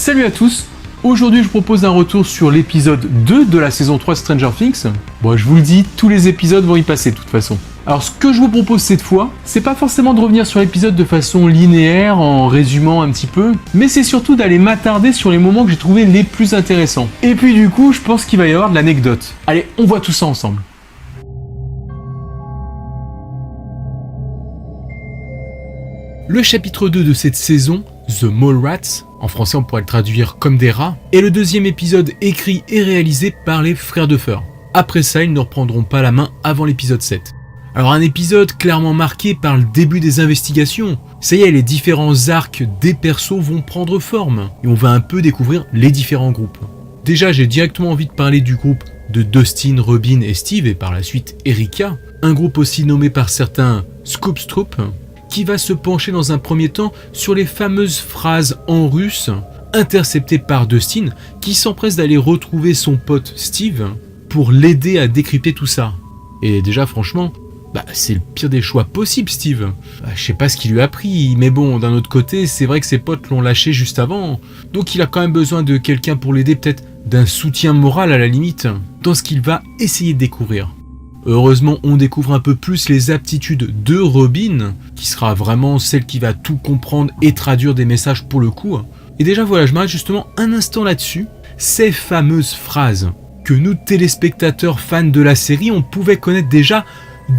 Salut à tous. Aujourd'hui je vous propose un retour sur l'épisode 2 de la saison 3 de Stranger Things. Bon, je vous le dis, tous les épisodes vont y passer de toute façon. Alors ce que je vous propose cette fois, c'est pas forcément de revenir sur l'épisode de façon linéaire en résumant un petit peu, mais c'est surtout d'aller m'attarder sur les moments que j'ai trouvé les plus intéressants. Et puis du coup, je pense qu'il va y avoir de l'anecdote. Allez, on voit tout ça ensemble. Le chapitre 2 de cette saison, The Mallrats, en français on pourrait le traduire comme des rats, est le deuxième épisode écrit et réalisé par les frères Duffer. Après ça, ils ne reprendront pas la main avant l'épisode 7. Alors un épisode clairement marqué par le début des investigations. Ça y est, les différents arcs des persos vont prendre forme, et on va un peu découvrir les différents groupes. Déjà, j'ai directement envie de parler du groupe de Dustin, Robin et Steve, et par la suite Erica, un groupe aussi nommé par certains Scoops Troop, qui va se pencher dans un premier temps sur les fameuses phrases en russe interceptées par Dustin, qui s'empresse d'aller retrouver son pote Steve pour l'aider à décrypter tout ça. Et déjà franchement, c'est le pire des choix possible, Steve. Je sais pas ce qu'il lui a pris, mais bon, d'un autre côté, c'est vrai que ses potes l'ont lâché juste avant, donc il a quand même besoin de quelqu'un pour l'aider, peut-être d'un soutien moral à la limite, dans ce qu'il va essayer de découvrir. Heureusement, on découvre un peu plus les aptitudes de Robin, qui sera vraiment celle qui va tout comprendre et traduire des messages pour le coup. Et déjà voilà, je m'arrête justement un instant là-dessus. Ces fameuses phrases que nous, téléspectateurs fans de la série, on pouvait connaître déjà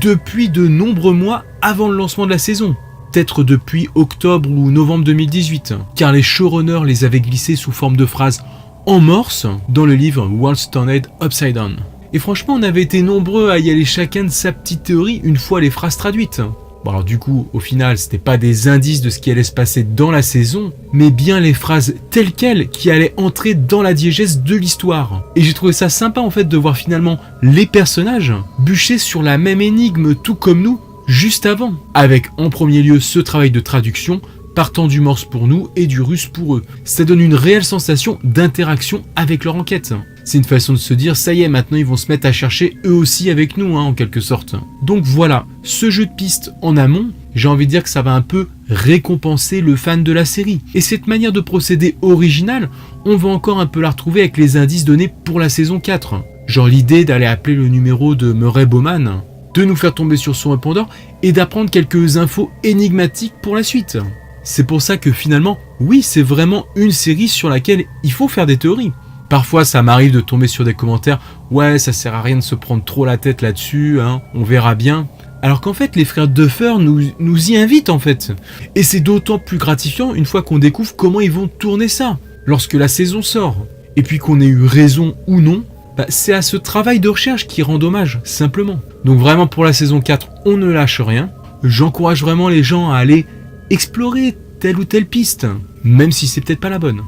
depuis de nombreux mois avant le lancement de la saison. Peut-être depuis octobre ou novembre 2018, car les showrunners les avaient glissées sous forme de phrases en morse dans le livre World's Turned Upside Down. Et franchement, on avait été nombreux à y aller chacun de sa petite théorie une fois les phrases traduites. Bon alors du coup, au final, c'était pas des indices de ce qui allait se passer dans la saison, mais bien les phrases telles quelles qui allaient entrer dans la diégèse de l'histoire. Et j'ai trouvé ça sympa en fait de voir finalement les personnages bûcher sur la même énigme tout comme nous, juste avant. Avec en premier lieu ce travail de traduction, partant du morse pour nous et du russe pour eux. Ça donne une réelle sensation d'interaction avec leur enquête. C'est une façon de se dire, ça y est, maintenant ils vont se mettre à chercher eux aussi avec nous, en quelque sorte. Donc voilà, ce jeu de pistes en amont, j'ai envie de dire que ça va un peu récompenser le fan de la série. Et cette manière de procéder originale, on va encore un peu la retrouver avec les indices donnés pour la saison 4. Genre l'idée d'aller appeler le numéro de Murray Bowman, de nous faire tomber sur son répondeur et d'apprendre quelques infos énigmatiques pour la suite. C'est pour ça que finalement, oui, c'est vraiment une série sur laquelle il faut faire des théories. Parfois, ça m'arrive de tomber sur des commentaires « Ouais, ça sert à rien de se prendre trop la tête là-dessus, on verra bien. » Alors qu'en fait, les frères Duffer nous y invitent en fait. Et c'est d'autant plus gratifiant une fois qu'on découvre comment ils vont tourner ça, lorsque la saison sort. Et puis qu'on ait eu raison ou non, c'est à ce travail de recherche qui rend hommage, simplement. Donc vraiment pour la saison 4, on ne lâche rien. J'encourage vraiment les gens à aller explorer telle ou telle piste, même si c'est peut-être pas la bonne.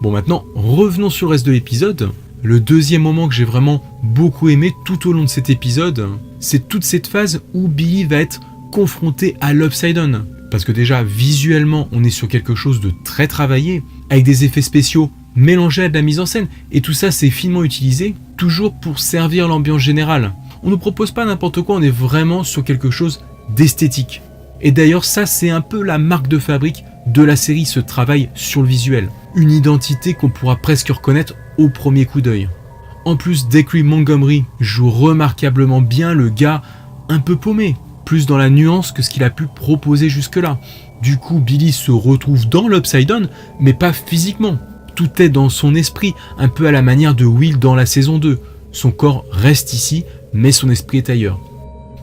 Bon, maintenant, revenons sur le reste de l'épisode. Le deuxième moment que j'ai vraiment beaucoup aimé tout au long de cet épisode, c'est toute cette phase où Billy va être confronté à l'Upside Down. Parce que déjà, visuellement, on est sur quelque chose de très travaillé, avec des effets spéciaux mélangés à de la mise en scène, et tout ça, c'est finement utilisé, toujours pour servir l'ambiance générale. On ne nous propose pas n'importe quoi, on est vraiment sur quelque chose d'esthétique. Et d'ailleurs, ça, c'est un peu la marque de fabrique de la série, ce travail sur le visuel. Une identité qu'on pourra presque reconnaître au premier coup d'œil. En plus, Decry Montgomery joue remarquablement bien le gars un peu paumé, plus dans la nuance que ce qu'il a pu proposer jusque-là. Du coup, Billy se retrouve dans l'Upside Down, mais pas physiquement. Tout est dans son esprit, un peu à la manière de Will dans la saison 2. Son corps reste ici, mais son esprit est ailleurs.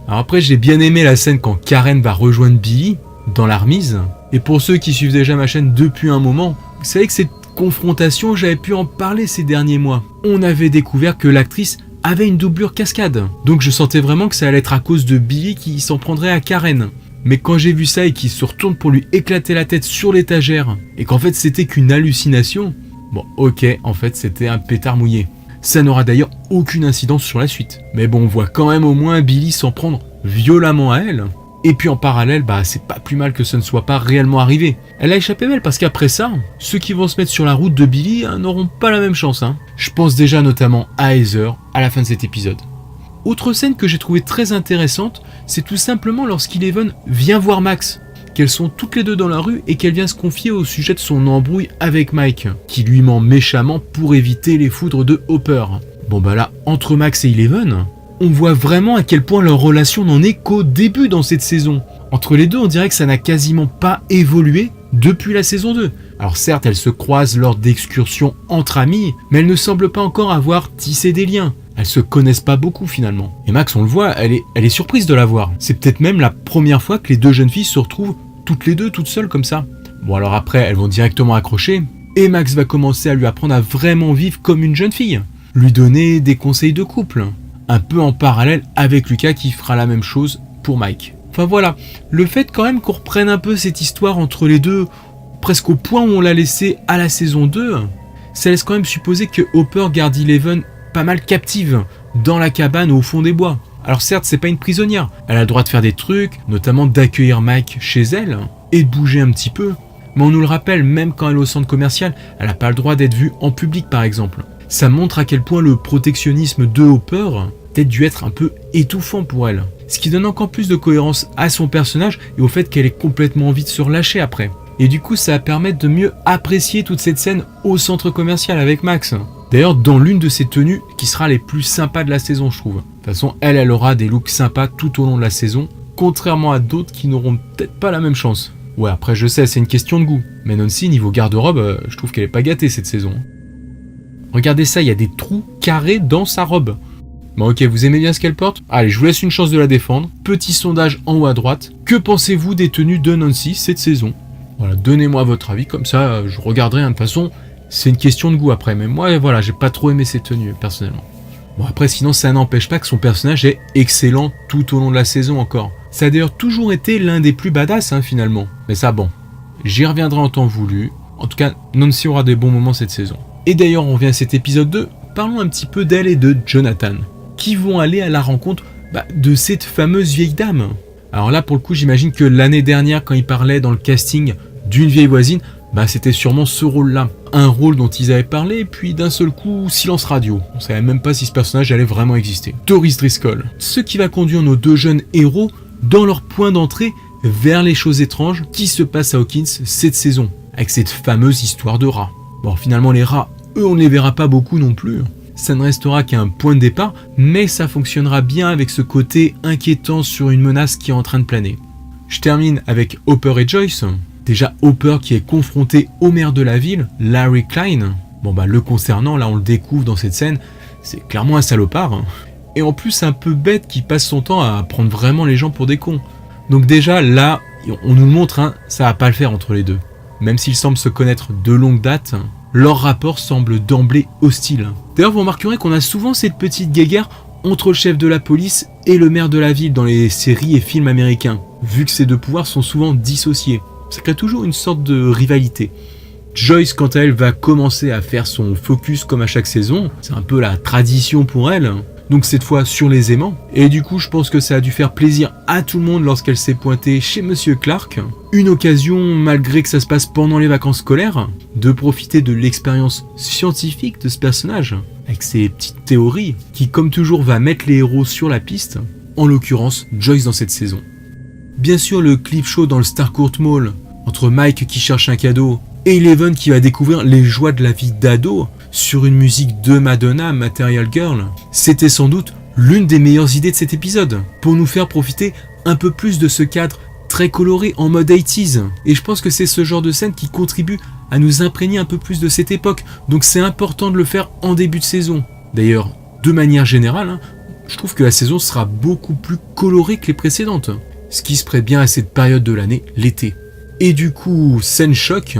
Alors après, j'ai bien aimé la scène quand Karen va rejoindre Billy dans la remise. Et pour ceux qui suivent déjà ma chaîne depuis un moment, vous savez que cette confrontation, j'avais pu en parler ces derniers mois. On avait découvert que l'actrice avait une doublure cascade. Donc je sentais vraiment que ça allait être à cause de Billy qui s'en prendrait à Karen. Mais quand j'ai vu ça et qu'il se retourne pour lui éclater la tête sur l'étagère, et qu'en fait c'était qu'une hallucination, bon ok, en fait c'était un pétard mouillé. Ça n'aura d'ailleurs aucune incidence sur la suite. Mais bon, on voit quand même au moins Billy s'en prendre violemment à elle. Et puis en parallèle, c'est pas plus mal que ce ne soit pas réellement arrivé. Elle a échappé belle parce qu'après ça, ceux qui vont se mettre sur la route de Billy n'auront pas la même chance. Je pense déjà notamment à Heather à la fin de cet épisode. Autre scène que j'ai trouvée très intéressante, c'est tout simplement lorsqu'Eleven vient voir Max. qu'elles sont toutes les deux dans la rue et qu'elle vient se confier au sujet de son embrouille avec Mike, qui lui ment méchamment pour éviter les foudres de Hopper. Bon bah là, entre Max et Eleven, on voit vraiment à quel point leur relation n'en est qu'au début dans cette saison. Entre les deux, on dirait que ça n'a quasiment pas évolué depuis la saison 2. Alors certes, elles se croisent lors d'excursions entre amis, mais elles ne semblent pas encore avoir tissé des liens. Elles se connaissent pas beaucoup finalement. Et Max, on le voit, elle est surprise de la voir. C'est peut-être même la première fois que les deux jeunes filles se retrouvent toutes les deux, toutes seules comme ça. Bon alors après, elles vont directement accrocher, et Max va commencer à lui apprendre à vraiment vivre comme une jeune fille. Lui donner des conseils de couple. Un peu en parallèle avec Lucas qui fera la même chose pour Mike. Enfin voilà, le fait quand même qu'on reprenne un peu cette histoire entre les deux, presque au point où on l'a laissé à la saison 2, ça laisse quand même supposer que Hopper garde Eleven pas mal captive dans la cabane au fond des bois. Alors certes, c'est pas une prisonnière, elle a le droit de faire des trucs, notamment d'accueillir Mike chez elle et de bouger un petit peu. Mais on nous le rappelle, même quand elle est au centre commercial, elle n'a pas le droit d'être vue en public par exemple. Ça montre à quel point le protectionnisme de Hopper a peut-être dû être un peu étouffant pour elle. Ce qui donne encore plus de cohérence à son personnage et au fait qu'elle ait complètement envie de se relâcher après. Et du coup, ça va permettre de mieux apprécier toute cette scène au centre commercial avec Max. D'ailleurs, dans l'une de ses tenues qui sera les plus sympas de la saison, je trouve. De toute façon, elle aura des looks sympas tout au long de la saison, contrairement à d'autres qui n'auront peut-être pas la même chance. Ouais, après je sais, c'est une question de goût. Mais Nancy, niveau garde-robe, je trouve qu'elle est pas gâtée cette saison. Regardez ça, il y a des trous carrés dans sa robe. Bon ok, vous aimez bien ce qu'elle porte ? Allez, je vous laisse une chance de la défendre. Petit sondage en haut à droite. Que pensez-vous des tenues de Nancy cette saison ? Voilà, donnez-moi votre avis, comme ça je regarderai. De toute façon, c'est une question de goût après. Mais moi, voilà, j'ai pas trop aimé ces tenues, personnellement. Bon après, sinon ça n'empêche pas que son personnage est excellent tout au long de la saison encore. Ça a d'ailleurs toujours été l'un des plus badass, finalement. Mais ça, bon, j'y reviendrai en temps voulu. En tout cas, Nancy aura des bons moments cette saison. Et d'ailleurs, on revient à cet épisode 2. Parlons un petit peu d'elle et de Jonathan, qui vont aller à la rencontre de cette fameuse vieille dame. Alors là, pour le coup, j'imagine que l'année dernière, quand ils parlaient dans le casting d'une vieille voisine, c'était sûrement ce rôle-là. Un rôle dont ils avaient parlé, puis d'un seul coup, silence radio. On savait même pas si ce personnage allait vraiment exister. Doris Driscoll. Ce qui va conduire nos deux jeunes héros dans leur point d'entrée vers les choses étranges qui se passent à Hawkins cette saison, avec cette fameuse histoire de rats. Bon, finalement, les rats, eux, on ne les verra pas beaucoup non plus. Ça ne restera qu'un point de départ, mais ça fonctionnera bien avec ce côté inquiétant sur une menace qui est en train de planer. Je termine avec Hopper et Joyce. Déjà Hopper qui est confronté au maire de la ville, Larry Klein. Le concernant, là on le découvre dans cette scène, c'est clairement un salopard. Et en plus un peu bête qui passe son temps à prendre vraiment les gens pour des cons. Donc déjà là, on nous le montre, ça va pas le faire entre les deux. Même s'ils semblent se connaître de longue date, leur rapport semble d'emblée hostile. D'ailleurs, vous remarquerez qu'on a souvent cette petite guéguerre entre le chef de la police et le maire de la ville dans les séries et films américains, vu que ces deux pouvoirs sont souvent dissociés. Ça crée toujours une sorte de rivalité. Joyce, quant à elle, va commencer à faire son focus comme à chaque saison. C'est un peu la tradition pour elle. Donc cette fois sur les aimants. Et du coup, je pense que ça a dû faire plaisir à tout le monde lorsqu'elle s'est pointée chez Monsieur Clark. Une occasion, malgré que ça se passe pendant les vacances scolaires, de profiter de l'expérience scientifique de ce personnage, avec ses petites théories, qui comme toujours va mettre les héros sur la piste, en l'occurrence Joyce dans cette saison. Bien sûr, le clip show dans le Starcourt Mall, entre Mike qui cherche un cadeau, et Eleven qui va découvrir les joies de la vie d'ado, sur une musique de Madonna, Material Girl, c'était sans doute l'une des meilleures idées de cet épisode, pour nous faire profiter un peu plus de ce cadre très coloré en mode 80s. Et je pense que c'est ce genre de scène qui contribue à nous imprégner un peu plus de cette époque, donc c'est important de le faire en début de saison. D'ailleurs, de manière générale, je trouve que la saison sera beaucoup plus colorée que les précédentes, ce qui se prête bien à cette période de l'année, l'été. Et du coup, scène choc,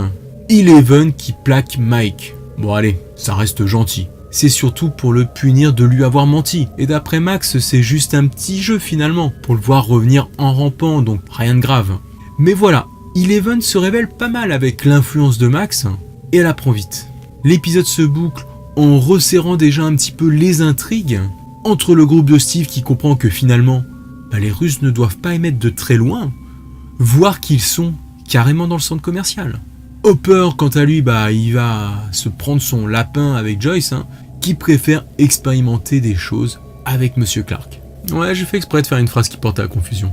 Eleven qui plaque Mike. Bon allez, ça reste gentil. C'est surtout pour le punir de lui avoir menti. Et d'après Max, c'est juste un petit jeu finalement, pour le voir revenir en rampant, donc rien de grave. Mais voilà, Eleven se révèle pas mal avec l'influence de Max, et elle apprend vite. L'épisode se boucle en resserrant déjà un petit peu les intrigues, entre le groupe de Steve qui comprend que finalement, les Russes ne doivent pas émettre de très loin, voire qu'ils sont carrément dans le centre commercial. Hopper, quant à lui, il va se prendre son lapin avec Joyce, qui préfère expérimenter des choses avec Monsieur Clark. Ouais, j'ai fait exprès de faire une phrase qui porte à la confusion.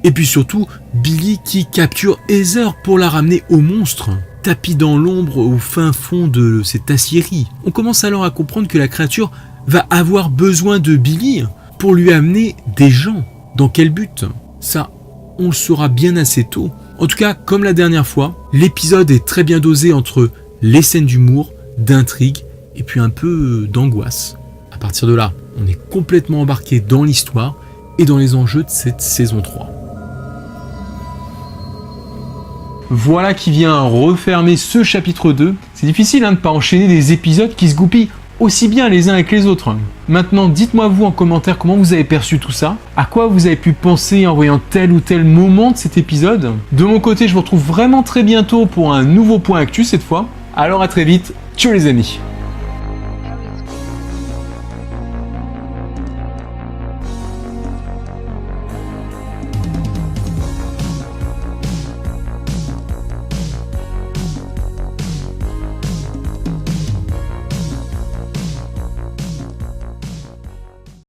Et puis surtout, Billy qui capture Heather pour la ramener au monstre, tapis dans l'ombre au fin fond de cette aciérie. On commence alors à comprendre que la créature va avoir besoin de Billy pour lui amener des gens. Dans quel but? Ça, on le saura bien assez tôt. En tout cas, comme la dernière fois, l'épisode est très bien dosé entre les scènes d'humour, d'intrigue et puis un peu d'angoisse. À partir de là, on est complètement embarqué dans l'histoire et dans les enjeux de cette saison 3. Voilà qui vient refermer ce chapitre 2. C'est difficile de ne pas enchaîner des épisodes qui se goupillent aussi bien les uns avec les autres. Maintenant, dites-moi vous en commentaire comment vous avez perçu tout ça, à quoi vous avez pu penser en voyant tel ou tel moment de cet épisode. De mon côté, je vous retrouve vraiment très bientôt pour un nouveau point actu cette fois. Alors à très vite, ciao les amis.